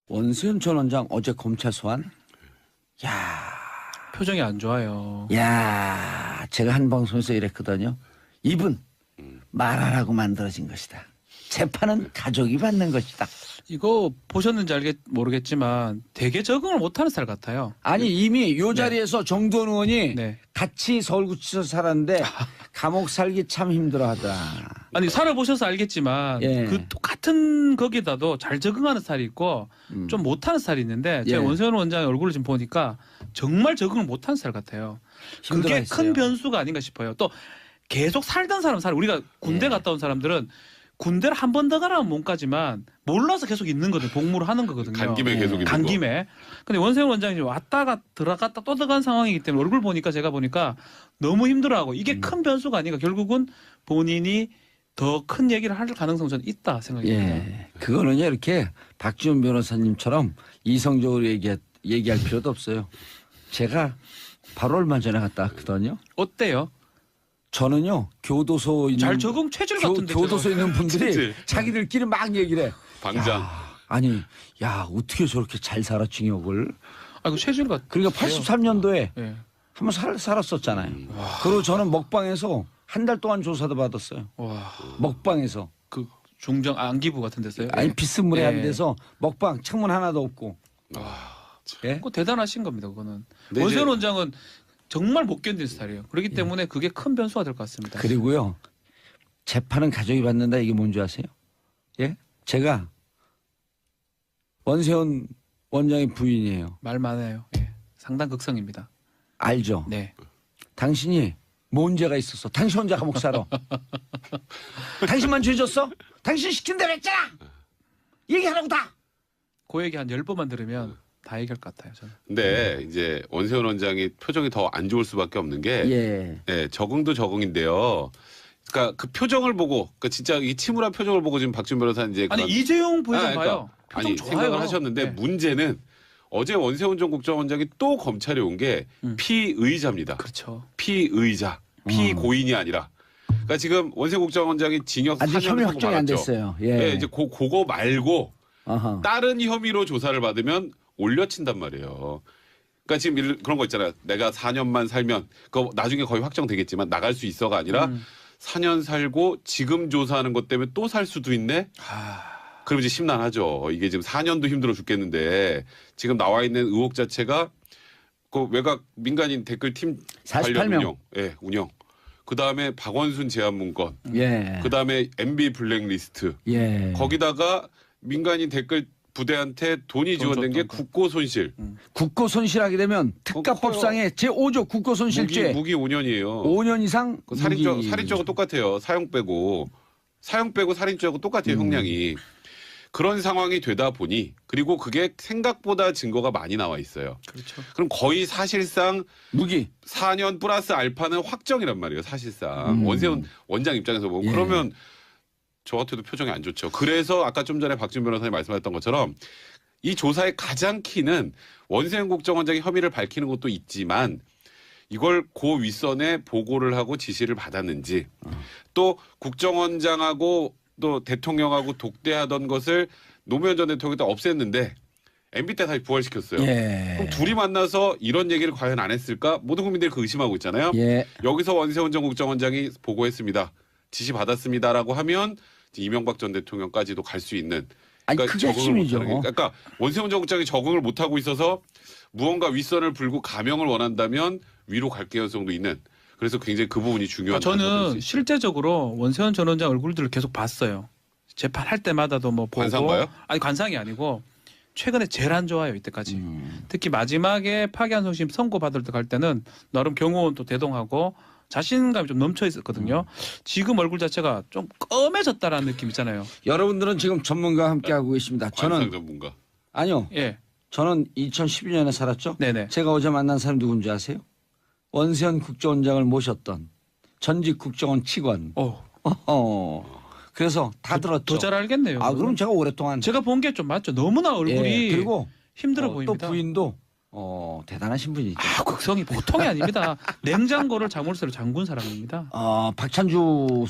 원세훈 전 원장 어제 검찰 소환? 야, 표정이 안 좋아요. 야, 제가 한 방송에서 이랬거든요. 이분 말하라고 만들어진 것이다. 재판은 가족이 받는 것이다. 이거 보셨는지 모르겠지만 되게 적응을 못하는 스타일 같아요. 아니 이미 요 자리에서 정두원 의원이 네. 같이 서울구치소 살았는데 감옥 살기 참 힘들어하다. 아니 살아보셔서 알겠지만 예. 그 똑같은 거기다도 잘 적응하는 스타일이 있고 좀 못하는 스타일이 있는데 제가 예. 원세훈 원장의 얼굴을 지금 보니까 정말 적응을 못하는 스타일 같아요. 그게 힘들어했어요. 큰 변수가 아닌가 싶어요. 또 계속 살던 사람, 우리가 군대 예. 갔다 온 사람들은 군대를 한 번 더 가라는 몸까지만 몰라서 계속 있는 거든, 복무를 하는 거거든요. 간 김에 계속 있는 간 거. 김에. 근데 원세훈 원장이 왔다가 들어갔다 또 들어간 상황이기 때문에 얼굴 보니까 제가 보니까 너무 힘들어하고 이게 큰 변수가 아닌가. 결국은 본인이 더 큰 얘기를 할 가능성은 저는 있다 생각합니다. 예, 그거는요 이렇게 박지원 변호사님처럼 이성적으로 얘기할 필요도 없어요. 제가 바로 얼마 전에 갔다 왔거든요. 어때요? 저는요 교도소 있는 잘 적응 체질 같은데. 교도소 있는 분들이 체질. 자기들끼리 막 얘기를 해. 방장. 아니, 야 어떻게 저렇게 잘 살아 징역을? 아, 그 체질 같. 그러니까 83년도에 예. 한번 살았었잖아요. 그리고 저는 먹방에서 한 달 동안 조사도 받았어요. 와, 먹방에서. 그 중정 안기부 같은 데서요. 아니 비스무리한 예. 데서 먹방 창문 하나도 없고. 예? 그거 대단하신 겁니다. 그거는. 근데 원세훈 이제- 원장은 정말 못 견딜 스타일이에요. 그렇기 때문에 그게 큰 변수가 될 것 같습니다. 그리고요 재판은 가족이 받는다 이게 뭔지 아세요? 예? 제가 원세훈 원장의 부인이에요. 말 많아요. 예. 상당 극성입니다. 알죠? 네. 당신이 뭔 죄가 있었어? 당신 혼자 감옥 살아. 당신만 죄 졌어? 당신 시킨 대로 했잖아. 얘기하라고 다. 그 얘기 한 10번만 들으면 다 얘기할 것 같아요. 저는. 근데 이제 원세훈 원장이 표정이 더 안 좋을 수밖에 없는 게 예. 예, 적응도 적응인데요. 그러니까 그 표정을 보고, 그러니까 진짜 이 침울한 표정을 보고 지금 박지원 변호사는 이제 아니 그런- 이재용 부회장 그러니까 봐요. 표정 아니 좋아요. 생각을 하셨는데 네. 문제는 어제 원세훈 전 국정원장이 또 검찰에 온 게 피의자입니다. 그렇죠. 피의자, 피고인이 아니라. 그러니까 지금 원세훈 국정원장이 징역 아직 4년을 혐의 선고 확정이 안 받았죠. 됐어요. 예. 예, 이제 그거 말고 어허. 다른 혐의로 조사를 받으면 올려친단 말이에요. 그러니까 지금 그런 거 있잖아요. 내가 4년만 살면 그거 나중에 거의 확정되겠지만 나갈 수 있어가 아니라 4년 살고 지금 조사하는 것 때문에 또 살 수도 있네. 그럼 이제 심란하죠. 이게 지금 4년도 힘들어 죽겠는데 지금 나와 있는 의혹 자체가 그 외곽 민간인 댓글팀 48 관련 명. 운영, 예, 운영. 그 다음에 박원순 제안문건, 예. 그 다음에 MB 블랙리스트. 예. 거기다가 민간인 댓글 부대한테 돈이 돈 지원된 게 줬던 거. 국고 손실. 국고 손실하게 되면 특가법상의 제5조 국고 손실죄 무기 5년이에요. 5년 이상 그 무기. 살인죄하고 똑같아요. 사형 빼고 살인죄하고 똑같아요. 형량이. 그런 상황이 되다 보니 그리고 그게 생각보다 증거가 많이 나와 있어요. 그렇죠. 그럼 거의 사실상 무기. 4년 플러스 알파는 확정이란 말이에요. 사실상 원세훈 원장 입장에서 보고 예. 그러면 저 같아도 표정이 안 좋죠. 그래서 아까 좀 전에 박지원 변호사님 말씀하셨던 것처럼 이 조사의 가장 키는 원세훈 국정원장이 혐의를 밝히는 것도 있지만 이걸 고 윗선에 보고를 하고 지시를 받았는지 또 국정원장하고 또 대통령하고 독대하던 것을 노무현 전 대통령이 다 없앴는데 MB 때 다시 부활시켰어요. 예. 그럼 둘이 만나서 이런 얘기를 과연 안 했을까? 모든 국민들이 그 의심하고 있잖아요. 예. 여기서 원세훈 전 국정원장이 보고했습니다. 지시 받았습니다라고 하면 이제 이명박 전 대통령까지도 갈 수 있는. 아니 그게 적응을 핵심이죠. 못하는 게. 그러니까 원세훈 전 국장이 적응을 못하고 있어서 무언가 윗선을 불고 감형을 원한다면 위로 갈 가능성도 있는. 그래서 굉장히 그 부분이 중요한. 저는 실제적으로 원세훈 전 원장 얼굴들을 계속 봤어요. 재판할 때마다도 뭐 보고. 관상 봐요? 아니 관상이 아니고 최근에 제일 안 좋아요 이때까지. 특히 마지막에 파기환송심 선고받을 때 갈 때는 나름 경호원 또 대동하고 자신감이 좀 넘쳐 있었거든요. 지금 얼굴 자체가 좀 검해졌다라는 느낌 있잖아요. 여러분들은 지금 전문가와 함께 하고 계십니다. 관상 저는 전문가. 아니요. 예, 저는 2012년에 살았죠. 네네. 제가 어제 만난 사람 누군지 아세요? 원세훈 국정원장을 모셨던 전직 국정원 직원. 그래서 다 들었죠. 더 잘 알겠네요. 아 그럼 제가 오랫동안 제가 본 게 좀 맞죠. 너무나 얼굴이 예, 그리고 힘들어 또 보입니다. 부인도 대단하신 분이죠. 아, 극성이 보통이 아닙니다. 냉장고를 자물쇠로 잠근 사람입니다. 박찬주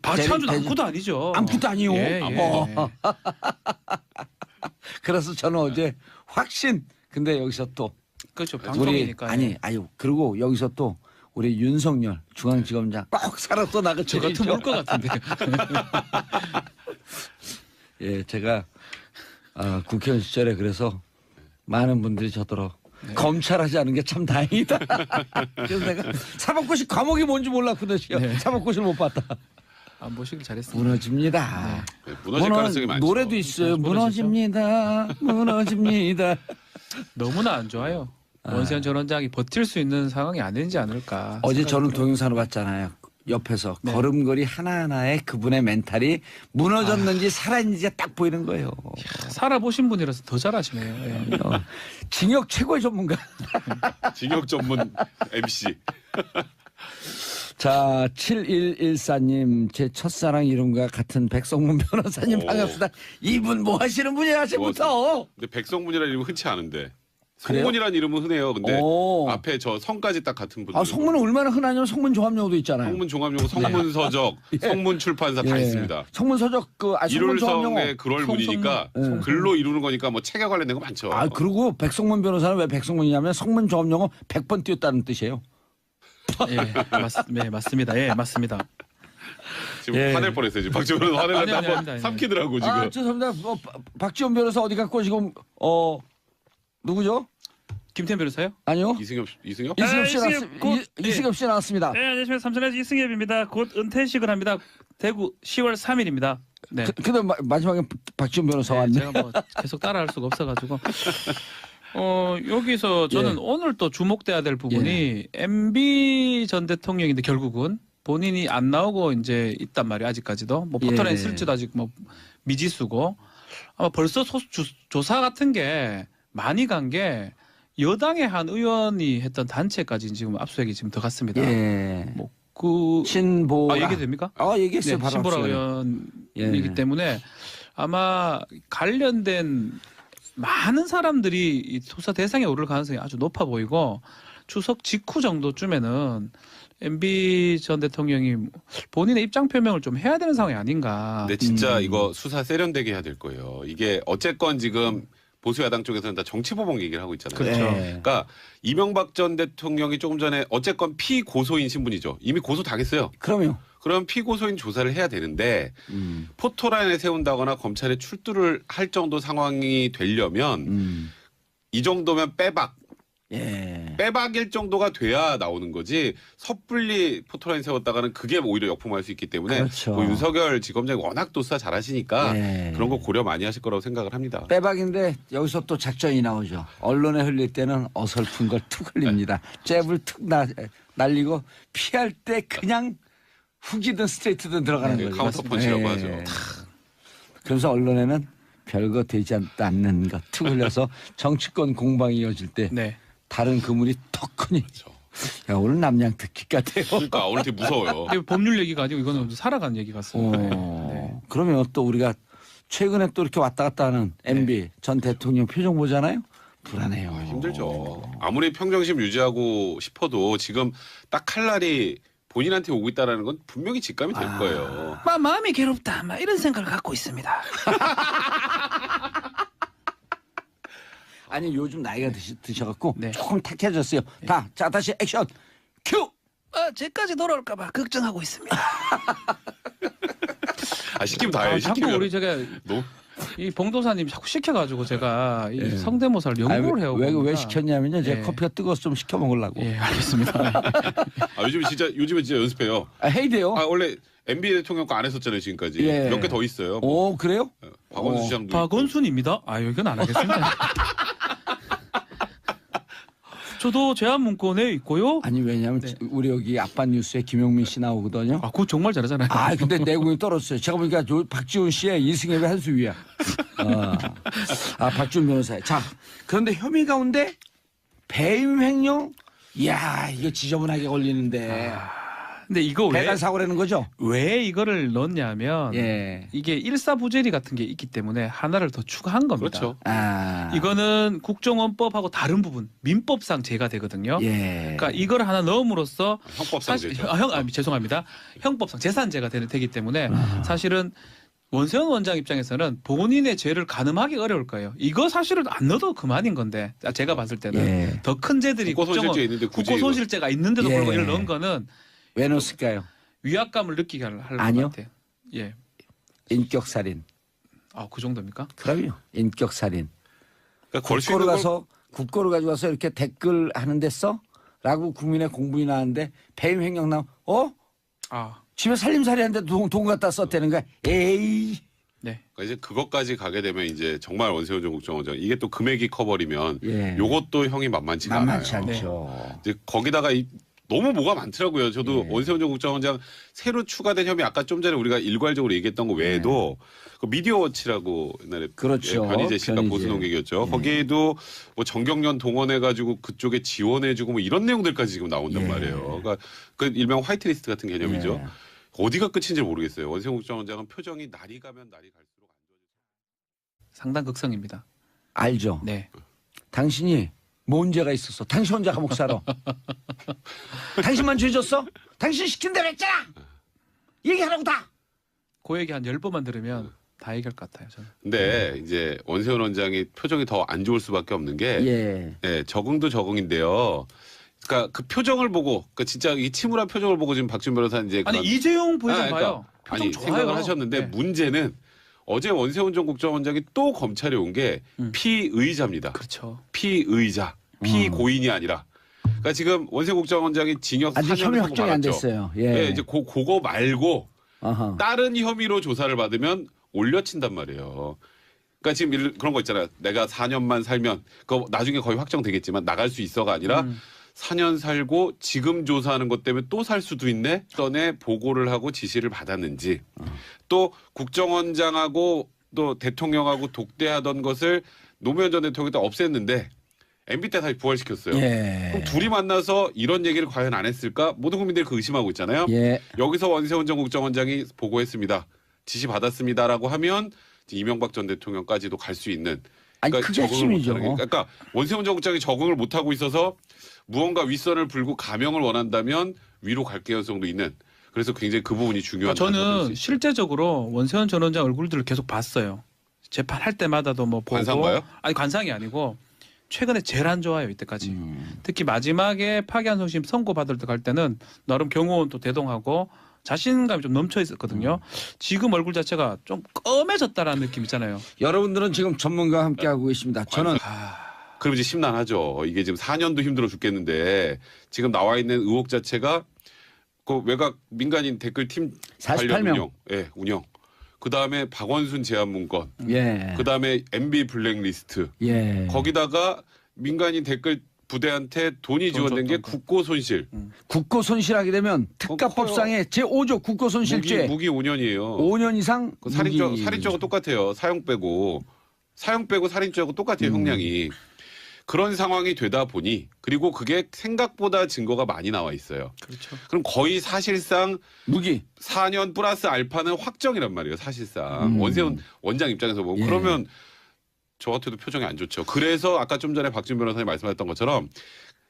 박찬준 아무도 아니죠. 아무것도 아니요. 예, 예. 그래서 저는 어제 확신. 근데 여기서 또 그렇죠. 우리 방송이니까. 그리고 여기서 또 우리 윤석열 중앙지검장 꼭 살아 또 나가 저 같은 울것 같은데. 예, 제가 국회의원 시절에 그래서 많은 분들이 저더러 검찰하지 않은 게 참 다행이다. 그래서 내가 사법고시 과목이 뭔지 몰랐거든요. 네. 사법고시를 못 봤다. 안 보시길 잘했습니다. 무너집니다. 네, 무너질 가능성이 많죠. 노래도 있어요. 무너집니다. 무너집니다. 너무나 안 좋아요. 원세현 전 원장이 버틸 수 있는 상황이 아니지 않을까. 어제 생각이 저는 들어요. 동영상을 봤잖아요. 옆에서 네. 걸음걸이 하나하나에 그분의 멘탈이 무너졌는지 살아있는지가 딱 보이는 거예요. 살아보신 분이라서 더 잘하시네요. 예. 징역 최고의 전문가. 징역 전문 MC. 자, 7114님, 제 첫사랑 이름과 같은 백성문 변호사님 오. 반갑습니다. 이분 뭐 하시는 분이야, 아침부터? 근데 백성문이라는 이름은 흔치 않은데. 그래요? 성문이라는 이름은 흔해요. 근데 오. 앞에 저 성까지 딱 같은 분들. 성문은 얼마나 흔하냐면 성문 종합용어도 있잖아요. 성문 종합용어, 성문 서적, 성문 출판사 다 있습니다. 성문 서적, 성문 종합용어. 이룰성의 그럴 문이니까 예. 글로 이루는 거니까 뭐 책에 관련된 거 많죠. 그리고 백성문 변호사는 왜 백성문이냐면 성문 종합용어 100번 띄웠다는 뜻이에요. 예, 네, 맞습니다. 예, 맞습니다. 지금 예. 화낼 뻔했어요. 지금 박지원 화내는데 아니, 한번 아니. 삼키더라고 지금. 죄송합니다. 박지원 변호사 어디 갔고 지금 누구죠? 김태현 변호사요? 아니요. 이승엽. 이승엽 씨 이승엽 곧- 이승엽 씨 나왔습니다. 네, 안녕하십니까. 삼천에서 이승엽입니다. 곧 은퇴식을 합니다. 대구 10월 3일입니다. 네. 근데 마지막에 박지원 변호사 왔네. 제가 뭐 계속 따라할 수가 없어가지고 여기서 저는 예. 오늘 또 주목돼야 될 부분이 MB 전 대통령인데 결국은 본인이 안 나오고 이제 있단 말이에요. 아직까지도 뭐 포털에 예. 쓸지도 아직 뭐 미지수고 아마 벌써 조사 같은 게 많이 간 게 여당의 한 의원이 했던 단체까지 지금 압수수색이 지금 들어갔습니다. 예. 뭐그 신보. 얘기 됩니까? 얘기했어요. 네, 바로 신보라 앞서요. 의원이기 예. 때문에 아마 관련된 많은 사람들이 이 수사 대상에 오를 가능성이 아주 높아 보이고 추석 직후 정도쯤에는 MB 전 대통령이 본인의 입장 표명을 좀 해야 되는 상황이 아닌가. 근데 진짜 이거 수사 세련되게 해야 될 거예요. 이게 어쨌건 지금 보수 야당 쪽에서는 다 정치보복 얘기를 하고 있잖아요. 그렇죠. 그러니까 이명박 전 대통령이 조금 전에 어쨌건 피고소인 신분이죠. 이미 고소 당했어요. 그럼요. 그럼 피고소인 조사를 해야 되는데 포토라인에 세운다거나 검찰에 출두를 할 정도 상황이 되려면 이 정도면 빼박일 정도가 돼야 나오는 거지 섣불리 포토라인 세웠다가는 그게 오히려 역풍할 수 있기 때문에 그렇죠. 뭐 윤석열 지검장이 워낙 또 수사 잘하시니까 예. 그런 거 고려 많이 하실 거라고 생각을 합니다. 빼박인데 여기서 또 작전이 나오죠. 언론에 흘릴 때는 어설픈 걸 툭 흘립니다. 잽을 툭 날리고 피할 때 그냥 훅이든 스트레이트든 들어가는 거죠. 카운터 펀치라고 예. 하죠. 그래서 언론에는 별거 되지 않는 것 툭 흘려서 정치권 공방이 이어질 때 네. 다른 그물이 턱 크니 그렇죠. 야 오늘 남양 듣기 같아요. 그러니까 오늘 되게 무서워요. 이게 법률 얘기가 아니고 이거는 살아가는 얘기 같습니다. 그러면 또 우리가 최근에 또 이렇게 왔다 갔다 하는 MB 전 대통령 표정 보잖아요. 불안해요. 힘들죠. 아무리 평정심 유지하고 싶어도 지금 딱 칼날이 본인한테 오고 있다라는 건 분명히 직감이 될 거예요. 마음이 괴롭다. 막 이런 생각을 갖고 있습니다. 아니 요즘 나이가 드셔갖고 네. 조금 탁해졌어요. 자 다시 액션 큐. 제까지 돌아올까봐 걱정하고 있습니다. 시키면 다 해. 자꾸 시키면. 우리 제가 너? 이 봉도사님 자꾸 시켜가지고 제가 이 성대모사를 연구를 해오고 왜 시켰냐면요. 제가 예. 커피가 뜨거워서 좀 시켜 먹으려고. 예, 알겠습니다. 요즘에 진짜 연습해요. 해이돼요. 원래 MB 대통령 거 안 했었잖아요, 지금까지. 예. 몇 개 더 있어요. 오 그래요? 박원순 시장도. 박원순입니다. 이건 안 하겠습니다. 저도 제안 문건에 있고요. 아니 왜냐면 네. 우리 여기 아빠 뉴스에 김용민 씨 나오거든요. 그거 정말 잘하잖아요. 근데 내공이 떨어졌어요. 제가 보니까 박지원 씨의 이승엽의 한 수 위야. 박지원 변호사. 자, 그런데 혐의 가운데 배임 횡령? 이야, 이거 지저분하게 걸리는데. 근데 이거 배관 사고라는 거죠? 왜 이거를 넣었냐면 예. 이게 일사부재리 같은 게 있기 때문에 하나를 더 추가한 겁니다. 그렇죠. 이거는 국정원법하고 다른 부분 민법상 제가 되거든요. 예. 그러니까 이걸 하나 넣음으로써 형법상 사실 되죠. 죄송합니다. 형법상 재산제가 되기 때문에 사실은 원세훈 원장 입장에서는 본인의 죄를 가늠하기 어려울 거예요. 이거 사실은 안 넣어도 그만인 건데 제가 봤을 때는 예. 더 큰 죄들이 국고손실죄 있는데 굳이 국고 손실죄가 있는데도 예. 불구하고 이를 넣은 거는 왜 넣었을까요? 위압감을 느끼게 할 것 아니요. 같아요. 예. 인격살인. 아, 그 정도입니까? 그럼요. 인격살인. 그러니까 걸수 국고를 있는 걸 가서 국고를 가지고 와서 이렇게 댓글 하는데 써? 라고 국민의 공분이 나는데 배임 횡령 나면 아, 집에 살림살이 하는데 돈 갖다 썼다는 거야. 에이. 네. 그러니까 이제 그것까지 가게 되면 이제 정말 원세훈 전 국정원장 이게 또 금액이 커버리면 예. 요것도 형이 만만치가 만만치 않아요. 않죠. 이제 거기다가 너무 뭐가 많더라고요. 저도 예. 원세훈 전 국정원장 새로 추가된 혐의 아까 좀 전에 우리가 일괄적으로 얘기했던 거 외에도 그 미디어워치라고 옛날에 그렇죠. 예, 변희재 씨가 변희재. 보수 농객이었죠. 예. 거기에도 뭐 정경련 동원해가지고 그쪽에 지원해주고 뭐 이런 내용들까지 지금 나온단 예. 말이에요. 그러니까 그 일명 화이트리스트 같은 개념이죠. 예. 어디가 끝인지 모르겠어요. 원세훈 국정원장은 표정이 날이 가면 날이 갈수록 안 좋아져요. 상당 극성입니다. 알죠. 네. 당신이 뭔 죄가 있었어? 당신 혼자 감옥 살아. 당신만 죄 졌어? 당신 시킨 대로 했잖아. 얘기하라고 다. 그 얘기 한 10번만 들으면 다 얘기할 것 같아요, 저는. 근데 이제 원세훈 원장이 표정이 더 안 좋을 수밖에 없는 게 예. 예, 적응도 적응인데요. 그러니까 그 표정을 보고, 그러니까 진짜 이 침울한 표정을 보고 지금 박준 변호사는 이제 아니 그런- 이재용 보여줘 그러니까 봐요. 표정 아니 좋아요. 생각을 하셨는데 네. 문제는 어제 원세훈 전 국정원장이 또 검찰에 온 게 피의자입니다. 그렇죠. 피의자, 피고인이 아니라. 그러니까 지금 원세훈 국정원장이 징역 아직 4년을 혐의 선고 확정이 안 받았죠. 됐어요. 예. 예, 이제 그거 말고 어허. 다른 혐의로 조사를 받으면 올려친단 말이에요. 그러니까 지금 그런 거 있잖아요. 내가 4년만 살면 그거 나중에 거의 확정되겠지만 나갈 수 있어가 아니라 4년 살고 지금 조사하는 것 때문에 또 살 수도 있네. 전에 보고를 하고 지시를 받았는지 또 국정원장하고 또 대통령하고 독대하던 것을 노무현 전 대통령이 또 없앴는데 MB 때 다시 부활시켰어요. 예. 그럼 둘이 만나서 이런 얘기를 과연 안 했을까? 모든 국민들이 그 의심하고 있잖아요. 예. 여기서 원세훈 전 국정원장이 보고했습니다. 지시 받았습니다라고 하면 이명박 전 대통령까지도 갈 수 있는. 아니 그러니까 그게 적응을 핵심이죠. 못하는 게- 그러니까 원세훈 전 국장이 적응을 못하고 있어서 무언가 윗선을 불고 감형을 원한다면 위로 갈 가능성도 있는. 그래서 굉장히 그 부분이 중요한. 저는 실제적으로 원세훈 전 원장 얼굴들을 계속 봤어요. 재판할 때마다도 뭐 보고. 관상 봐요? 아니 관상이 아니고 최근에 제일 안 좋아요 이때까지. 음. 특히 마지막에 파기환송심 선고받을 때 갈 때는 나름 경호원도 대동하고 자신감이 좀 넘쳐 있었거든요. 지금 얼굴 자체가 좀 검해졌다라는 느낌 있잖아요. 여러분들은 지금 전문가와 함께 하고 계십니다. 저는 그럼 이제 심란하죠. 이게 지금 4년도 힘들어 죽겠는데 지금 나와 있는 의혹 자체가 그 외곽 민간인 댓글팀 48명. 관련 운영. 그 다음에 박원순 제안 문건. 예. 그 다음에 MB 블랙리스트. 예. 거기다가 민간인 댓글 부대한테 돈이 돈 지원된 게 줬던 거. 국고 손실. 국고 손실하게 되면 특가법상의 제5조 국고 손실죄 무기 5년이에요. 5년 이상 그 무기. 살인죄하고 똑같아요. 사형 빼고 살인죄하고 똑같아요. 형량이. 그런 상황이 되다 보니 그리고 그게 생각보다 증거가 많이 나와 있어요. 그렇죠. 그럼 거의 사실상 무기. 4년 플러스 알파는 확정이란 말이에요. 사실상 원세훈 원장 입장에서 보면 예. 그러면 저한테도 표정이 안 좋죠. 그래서 아까 좀 전에 박준 변호사님 말씀하셨던 것처럼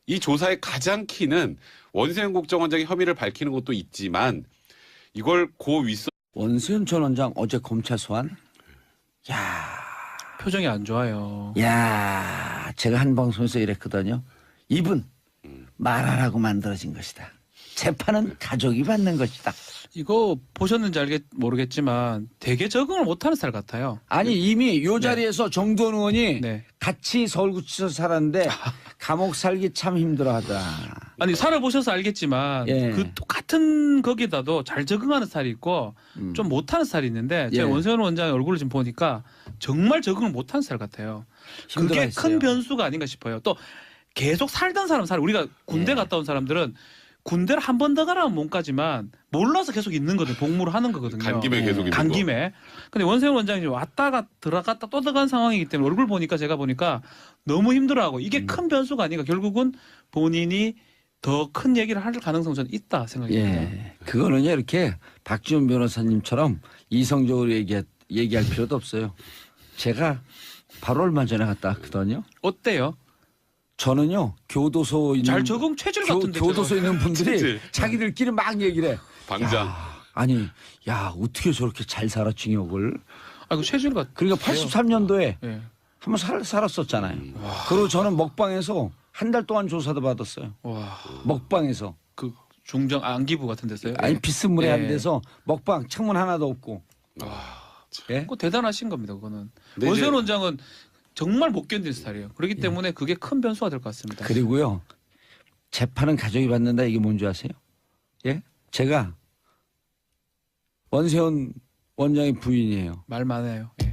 이 조사의 가장 키는 원세훈 국정원장이 혐의를 밝히는 것도 있지만 이걸 고 윗선 원세훈 전 원장 어제 검찰 소환. 표정이 안 좋아요. 야, 제가 한 방송에서 이랬거든요. 이분 말하라고 만들어진 것이다. 재판은 가족이 받는 것이다. 이거 보셨는지 모르겠지만 되게 적응을 못하는 스타일 같아요. 아니 이미 요 자리에서 정두원 의원이 네. 같이 서울구치소 살았는데 감옥 살기 참 힘들어하다. 아니 살아보셔서 알겠지만 예. 그 똑같은 거기다도 잘 적응하는 스타일이 있고 좀 못하는 스타일이 있는데 제가 예. 원세훈 원장의 얼굴을 지금 보니까 정말 적응을 못하는 스타일 같아요. 그게 힘들어했어요. 큰 변수가 아닌가 싶어요. 또 계속 살던 사람 우리가 군대 예. 갔다 온 사람들은 군대를 한 번 더 가라면 몸까지만 몰라서 계속 있는 거든 복무를 하는 거거든요. 간 김에 계속 있는 간 거. 김에. 근데 원세훈 원장이 왔다가 들어갔다 또 들어간 상황이기 때문에 얼굴 보니까 제가 보니까 너무 힘들어하고 이게 큰 변수가 아닌가. 결국은 본인이 더 큰 얘기를 할 가능성은 저는 있다 생각합니다. 예, 그거는요 이렇게 박지원 변호사님처럼 이성적으로 얘기할 필요도 없어요. 제가 바로 얼마 전에 갔다 왔거든요. 어때요? 저는요 교도소 있는 잘 적응 체질 같은데. 교도소 있는 분들이 체질. 자기들끼리 막 얘기를 해. 방장. 아니, 야, 어떻게 저렇게 잘 살아, 징역을. 아, 그 최준이가 그러니까 83년도에 예. 한번 살았었잖아요. 그리고 저는 먹방에서 한 달 동안 조사도 받았어요. 와, 먹방에서. 그 중정 안기부 같은 데서요. 아니, 비스무리한 예. 데서 먹방 창문 하나도 없고. 예? 그거 대단하신 겁니다. 그거는 근데 원세훈 이제- 원장은 정말 못 견딜 스타일이에요. 그렇기 때문에 그게 큰 변수가 될 것 같습니다. 그리고요, 재판은 가족이 받는다, 이게 뭔지 아세요? 예? 제가 원세훈 원장의 부인이에요. 말 많아요. 예.